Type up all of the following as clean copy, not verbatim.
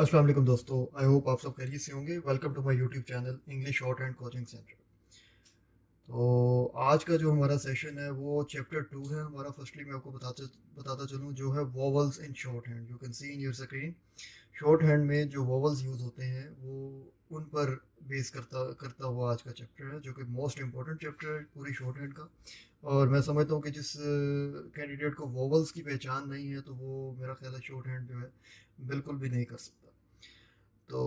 अस्सलाम वालेकुम दोस्तों। आई होप आप सब खैरियत से होंगे। Welcome to my YouTube channel English shorthand coaching centre. तो आज का जो हमारा सेशन है वो चैप्टर 2 है हमारा। फर्स्टली मैं आपको बताता चलूँ जो है vowels in short hand. You can see in your screen short hand में जो वोवल्स यूज़ होते हैं वो उन पर बेस करता करता हुआ आज का चैप्टर है, जो कि मोस्ट इंपॉर्टेंट चैप्टर है पूरी शॉर्ट हैंड का। और मैं समझता हूँ कि जिस कैंडिडेट को वोवल्स की पहचान नहीं है तो वो मेरा ख्याल है शॉर्ट हैंड जो है बिल्कुल भी नहीं कर सकता। तो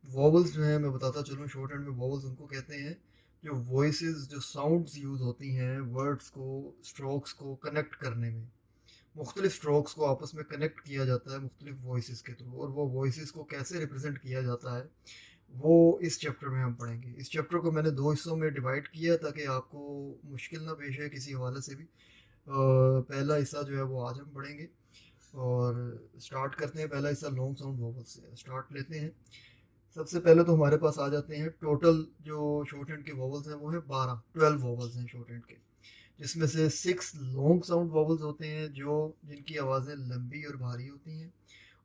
वोवल्स जो है मैं बताता चलूँ, शॉर्ट हैंड में वोवल्स उनको कहते हैं जो वॉइसेस जो साउंड्स यूज़ होती हैं वर्ड्स को स्ट्रोक्स को कनेक्ट करने में। मुख्तलिफ स्ट्रोक्स को आपस में कनेक्ट किया जाता है मुख्तलिफ वॉइसेस के थ्रू, और वो वॉइसेस को कैसे रिप्रेजेंट किया जाता है वो इस चैप्टर में हम पढ़ेंगे। इस चैप्टर को मैंने दो हिस्सों में डिवाइड किया ताकि आपको मुश्किल ना पेश है किसी हवाले से भी। पहला हिस्सा जो है वो आज हम पढ़ेंगे और स्टार्ट करते हैं। पहला हिस्सा लॉन्ग साउंड वोवल से स्टार्ट लेते हैं। सबसे पहले तो हमारे पास आ जाते हैं टोटल जो शॉर्ट हैंड के वोवल्स हैं वो है 12 वोवल्स हैं शॉर्ट हैंड के, जिसमें से 6 लॉन्ग साउंड वोवल्स होते हैं जो जिनकी आवाज़ें लंबी और भारी होती हैं,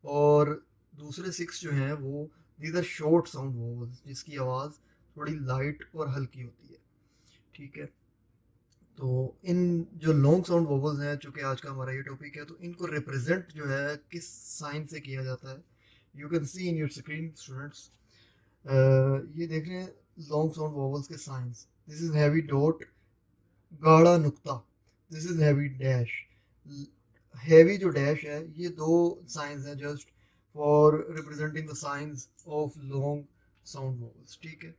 और दूसरे 6 जो हैं वो these are short sound vowels जिसकी आवाज़ थोड़ी लाइट और हल्की होती है। ठीक है, तो इन जो लॉन्ग साउंड वोवल्स हैं, चूंकि आज का हमारा ये टॉपिक है, तो इनको रिप्रेजेंट जो है किस साइन से किया जाता है। You can see in your screen students, ये देख रहे हैं लॉन्ग साउंड वोवल्स के science. This is heavy dot, गाढ़ा नुक्ता, this is heavy dash. Heavy जो डैश है ये दो साइंस हैं just for representing the science of long sound vowels. ठीक है,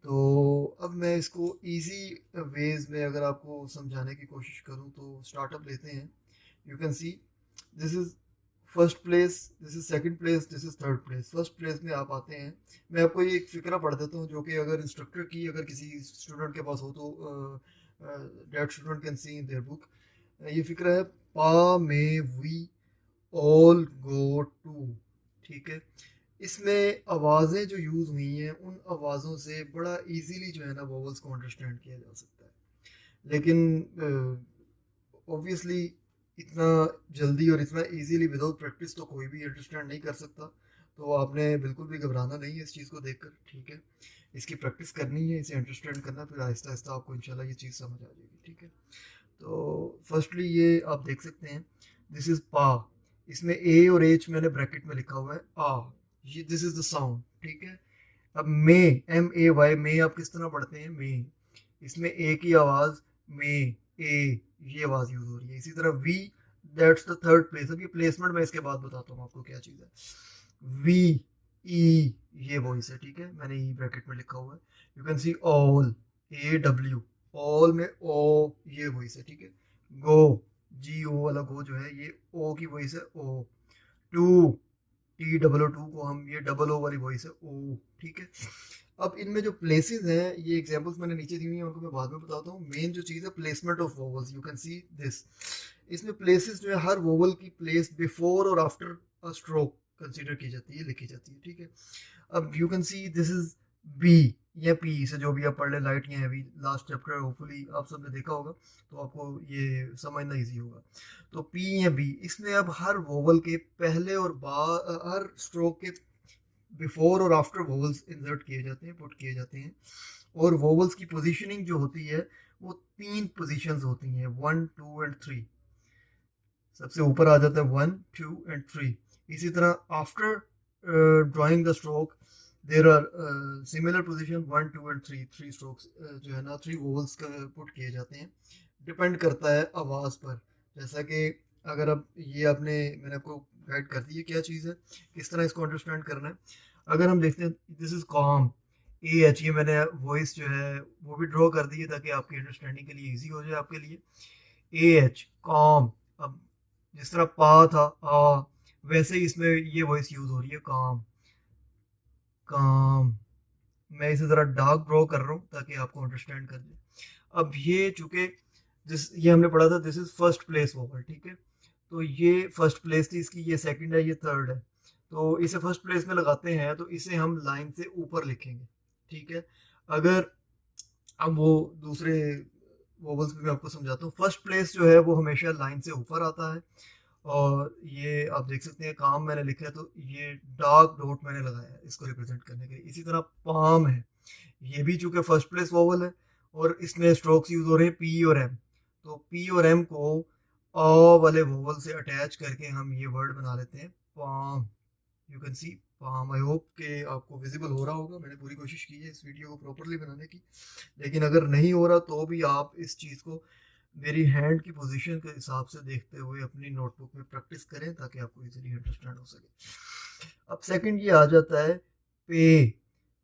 तो अब मैं इसको इजी वेज में अगर आपको समझाने की कोशिश करूं तो स्टार्टअप लेते हैं। You can see this is first place, this is second place, this is third place. First place में आप आते हैं। मैं आपको ये एक फिक्रा पढ़ देता हूँ जो कि अगर इंस्ट्रक्टर की अगर किसी स्टूडेंट के पास हो तो that student can see in their book. ये फिक्रा है पा may we all go to. ठीक है, इसमें आवाज़ें जो यूज़ हुई हैं उन आवाज़ों से बड़ा इजीली जो है ना वोवल्स को अंडरस्टैंड किया जा सकता है, लेकिन ऑब्वियसली इतना जल्दी और इतना इजीली विदाउट प्रैक्टिस तो कोई भी अंडरस्टैंड नहीं कर सकता। तो आपने बिल्कुल भी घबराना नहीं है इस चीज़ को देखकर। ठीक है, इसकी प्रैक्टिस करनी है, इसे अंडरस्टैंड करना, फिर आहिस्ता आहिस्ता आपको इंशाल्लाह ये चीज़ समझ आ जाएगी। ठीक है, तो फर्स्टली ये आप देख सकते हैं दिस इज पा। इसमें ए और एच मैंने ब्रैकेट में लिखा हुआ है आ, ये दिस इज द साउंड। ठीक है, अब मे, एम ए वाई, मे आप किस तरह पढ़ते हैं मे, इसमें ए की आवाज मे, ए ये आवाज यूज हो रही है। इसी तरह we, that's the third place. अब ये प्लेसमेंट मैं इसके बाद बताता हूँ आपको क्या चीज़ है। वी, ई ये वॉइस है। ठीक है, मैंने ई ब्रैकेट में लिखा हुआ है। You can see all, A W, all में ओ ये वॉइस है। ठीक है, गो, जी ओ वाला गो जो है ये ओ की वॉइस है O. Too, T double O too को हम ये डबल ओ वाली वॉइस है ओ। ठीक है, अब इनमें जो प्लेसेस हैं ये एग्जांपल्स मैंने नीचे दी हुई हैं, उनको मैं बाद में बताता हूँ। मेन जो चीज़ है placement of vowels, you can see this. इसमें प्लेसेस जो है हर वोवल की प्लेस बिफोर और आफ्टर अ स्ट्रोक कंसीडर की जाती है, लिखी जाती है। ठीक है, अब you can see this is B या पी से जो भी आप पढ़ लें, लाइट या हैवी, लास्ट चैप्टर होपफुली आप सबने देखा होगा तो आपको ये समझना इजी होगा। तो पी या बी, इसमें अब हर वोवल के पहले और बाद, हर स्ट्रोक के बिफोर और आफ्टर वोवल्स इंसर्ट किए जाते हैं, पुट किए जाते हैं। और वोवल्स की पोजीशनिंग जो होती है वो 3 पोजीशंस होती हैं, 1 2 एंड 3। सबसे ऊपर आ जाता है 1 2 एंड 3। इसी तरह after drawing the stroke there are similar position 1 2 and 3। 3 strokes जो है ना 3 वोवल्स पुट किए जाते हैं। डिपेंड करता है आवाज़ पर। जैसा कि अगर अब ये आपने, मैंने आपको गाइड कर दी है क्या चीज़ है, किस तरह इसको अंडरस्टैंड करना है। अगर हम देखते हैं this is com, A H, ये मैंने वॉइस जो है वो भी ड्रॉ कर दी है ताकि आपकी अंडरस्टैंडिंग के लिए इजी हो जाए आपके लिए। A H com. अब जिस तरह पा था आ, वैसे ही इसमें ये वॉइस यूज हो रही है काम, काम। मैं इसे जरा डार्क ड्रॉ कर रहा हूँ ताकि आपको अंडरस्टैंड कर जाए। अब ये चूंकि जिस ये हमने पढ़ा था this is first place vowel. ठीक है, तो ये फर्स्ट प्लेस थी इसकी, ये सेकंड है, ये थर्ड है। तो इसे फर्स्ट प्लेस में लगाते हैं तो इसे हम लाइन से ऊपर लिखेंगे। ठीक है, अगर अब वो दूसरे वोवल्स में मैं आपको समझाता हूँ। फर्स्ट प्लेस जो है वो हमेशा लाइन से ऊपर आता है, और ये आप देख सकते हैं काम मैंने लिखा है तो ये डार्क डॉट मैंने लगाया है इसको रिप्रेजेंट करने के लिए। इसी तरह पाम है, ये भी चूंकि फर्स्ट प्लेस वोवल है और इसमें स्ट्रोक्स यूज हो रहे हैं पी और एम, तो पी और एम को अ वाले वोवल से अटैच करके हम ये वर्ड बना लेते हैं palm. You can C palm. I hope कि आपको विजिबल हो रहा होगा, मैंने पूरी कोशिश की है इस वीडियो को प्रॉपरली बनाने की, लेकिन अगर नहीं हो रहा तो भी आप इस चीज़ को मेरी हैंड की पोजीशन के हिसाब से देखते हुए अपनी नोटबुक में प्रैक्टिस करें ताकि आपको इजीली अंडरस्टैंड हो सके। अब सेकंड ये आ जाता है पे,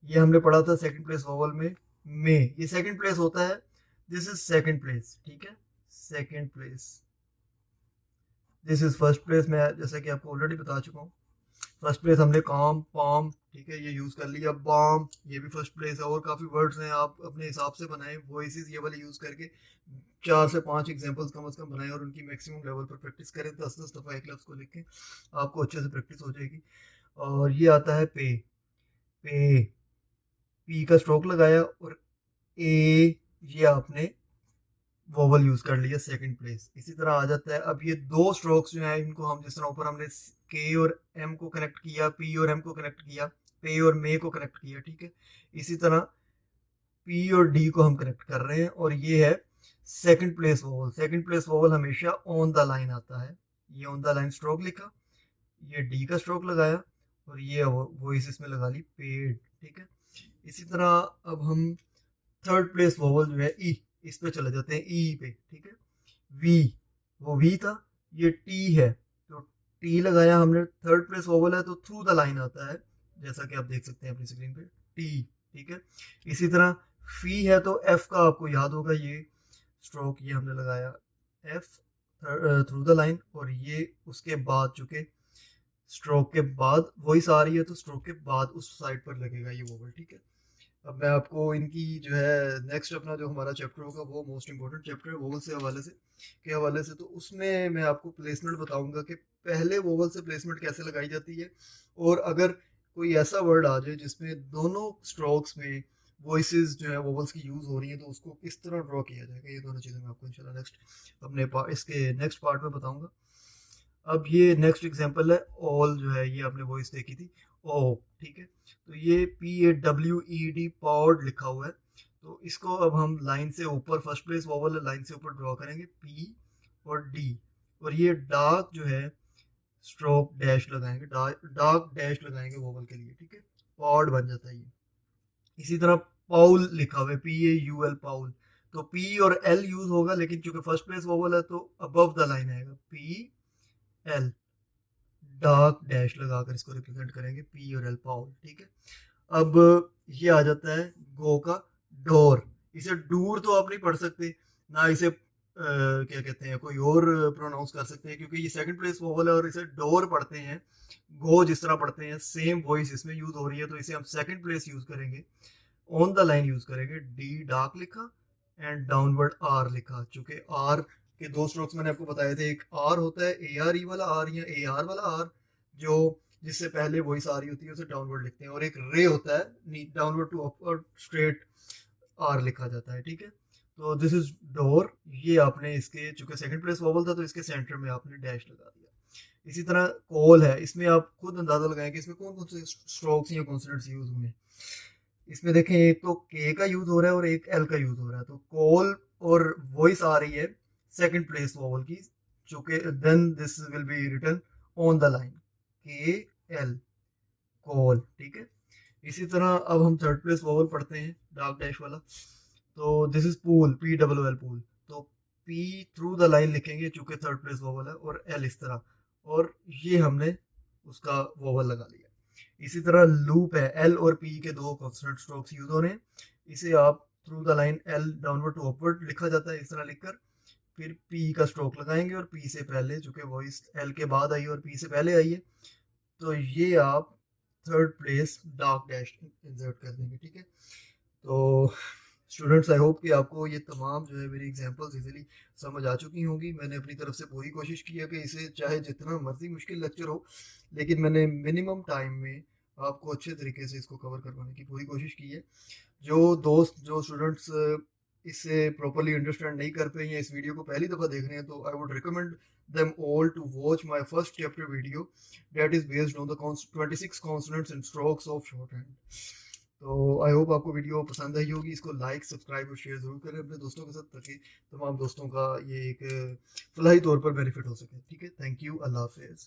ये हमने पढ़ा था सेकंड प्लेस वोवल में ये सेकंड प्लेस होता है, दिस इज सेकंड प्लेस, ठीक है, second place. This is first place, मैं जैसा कि आपको ऑलरेडी बता चुका हूँ। फर्स्ट प्लेस हमने काम पाम, ठीक है, ये यूज कर लिया। बॉम ये भी फर्स्ट प्लेस है, और काफी वर्ड्स हैं, आप अपने हिसाब से बनाएं, वॉइसेस ये वाले यूज करके 4 से 5 एग्जांपल्स कम से कम बनाएं और उनकी मैक्सिमम लेवल पर प्रैक्टिस करें। 10-10 दफा एक लफ्ज को लिखें, आपको अच्छे से प्रैक्टिस हो जाएगी। और ये आता है पे, पे पी का स्ट्रोक लगाया और ए, ये आपने वोवल यूज कर लिया सेकंड प्लेस। इसी तरह आ जाता है, अब ये दो स्ट्रोक्स जो हैं इनको हम जिस तरह ऊपर हमने के और एम को कनेक्ट किया, पी और एम को कनेक्ट किया, पे और मे को कनेक्ट किया, ठीक है, इसी तरह पी और डी को हम कनेक्ट कर रहे हैं और ये है second place vowel. Second place vowel हमेशा ऑन द लाइन आता है, ये ऑन द लाइन स्ट्रोक लिखा, ये डी का स्ट्रोक लगाया और ये वॉइस इसमें लगा ली पेड, ठीक है। इसी तरह अब हम थर्ड प्लेस वोवल जो है ई, इस पे चले जाते हैं, ई पे, ठीक है। वी, वो वी था, ये टी है, तो टी लगाया हमने, थर्ड प्लेस वोवल है तो थ्रू द लाइन आता है, जैसा कि आप देख सकते हैं अपनी स्क्रीन पे, टी, ठीक है। इसी तरह फी है तो एफ का आपको याद होगा, ये स्ट्रोक ये हमने लगाया एफ थ्रू द लाइन, और ये उसके बाद चूंकि स्ट्रोक के बाद वॉइस आ रही है तो स्ट्रोक के बाद उस साइड पर लगेगा ये वोवल, ठीक है। अब मैं आपको इनकी जो है नेक्स्ट अपना जो हमारा चैप्टर होगा वो मोस्ट इंपॉर्टेंट चैप्टर है वोवल से हवाले से के हवाले से, तो उसमें मैं आपको प्लेसमेंट बताऊंगा कि पहले वोवल से प्लेसमेंट कैसे लगाई जाती है, और अगर कोई ऐसा वर्ड आ जाए जिसमें दोनों स्ट्रोक्स में वॉइसेस जो है वोवल्स की यूज हो रही है तो उसको किस तरह ड्रॉ किया जाएगा, ये दोनों चीज़ें मैं आपको इंशाल्लाह नेक्स्ट अपने इसके नेक्स्ट पार्ट में बताऊंगा। अब ये नेक्स्ट एग्जांपल है ऑल, जो है ये आपने वॉइस देखी थी ओ, ठीक है, तो ये PAWED पॉड लिखा हुआ है, तो इसको अब हम लाइन से ऊपर, फर्स्ट प्लेस वोवल है, लाइन से ऊपर ड्रॉ करेंगे पी और डी, और ये डार्क जो है स्ट्रोक डैश लगाएंगे, डार्क डैश लगाएंगे वोवल के लिए, ठीक है, पॉड बन जाता है ये। इसी तरह पाउल लिखा हुआ है PAUL पाउल, तो पी और एल यूज होगा, लेकिन चूंकि फर्स्ट प्लेस वोवल है तो अबव द लाइन आएगा PL, डार्क डैश लगाकर इसको रिप्रेजेंट करेंगे पी और एल पाउल, ठीक है। अब ये आ जाता है गो का डोर, इसे डूर तो आप नहीं पढ़ सकते, ना इसे क्या कहते हैं कोई और प्रोनाउंस कर सकते हैं, क्योंकि ये सेकंड प्लेस वोवल है और इसे डोर पढ़ते हैं, गो जिस तरह पढ़ते हैं सेम वॉइस इसमें यूज हो रही है, तो इसे हम सेकंड प्लेस यूज करेंगे, ऑन द लाइन यूज करेंगे, डी डार्क लिखा एंड डाउनवर्ड आर लिखा, चूंकि आर के दो स्ट्रोक्स मैंने आपको बताए थे, एक आर होता है ARE वाला आर या AR वाला आर, जो जिससे पहले वॉइस आ रही होती है उसे डाउनवर्ड लिखते हैं, और एक रे होता है downward to upward straight R लिखा जाता है, ठीक है। तो दिस इज डोर, ये आपने इसके चूंकि सेकंड प्लेस वोवल था तो इसके सेंटर में आपने डैश लगा दिया। इसी तरह कॉल है, इसमें आप खुद अंदाजा लगाएं कि इसमें कौन कौन से स्ट्रोक्स या कॉन्सोनेंट्स यूज हुए हैं। इसमें देखें एक तो के का यूज हो रहा है और एक एल का यूज हो रहा है, तो कॉल और वॉइस आ रही है सेकंड प्लेस वोवल की, चूंकि then this will be written on the line KL call, ठीक है। इसी तरह अब हम थर्ड प्लेस वोवल पढ़ते हैं डार्क डैश वाला, तो this is pool PWL pool, तो P थ्रू द लाइन लिखेंगे चूंकि थर्ड प्लेस वोवल है, और L इस तरह, और ये हमने उसका वोवल लगा लिया। इसी तरह लूप है, L और P के दो कॉन्सोनेंट स्ट्रोक्स यूज हो रहे हैं, इसे आप through the line L downward to upward लिखा जाता है, इस तरह लिखकर फिर P का स्ट्रोक लगाएंगे, और P से पहले चूंकि वॉइस L के बाद आई और P से पहले आई है तो ये आप third place dark dash insert कर देंगे, ठीक है। तो स्टूडेंट्स आई होप कि आपको ये तमाम जो है मेरी एग्जांपल्स इजीली समझ आ चुकी होंगी। मैंने अपनी तरफ से पूरी कोशिश की है कि इसे चाहे जितना मर्जी मुश्किल लेक्चर हो, लेकिन मैंने मिनिमम टाइम में आपको अच्छे तरीके से इसको कवर करवाने की पूरी कोशिश की है। जो दोस्त जो स्टूडेंट्स इससे प्रॉपर्ली अंडरस्टैंड नहीं कर पाए या इस वीडियो को पहली दफ़ा देख रहे हैं, तो I would recommend them all to watch my first chapter video that is based on the 26 consonants and strokes of shorthand. तो आई होप आपको वीडियो पसंद आई होगी। इसको लाइक, सब्सक्राइब और शेयर ज़रूर करें अपने दोस्तों के साथ, ताकि तमाम दोस्तों का ये एक फलाही तौर पर बेनिफिट हो सके। ठीक है, थैंक यू, अल्लाह हाफिज़।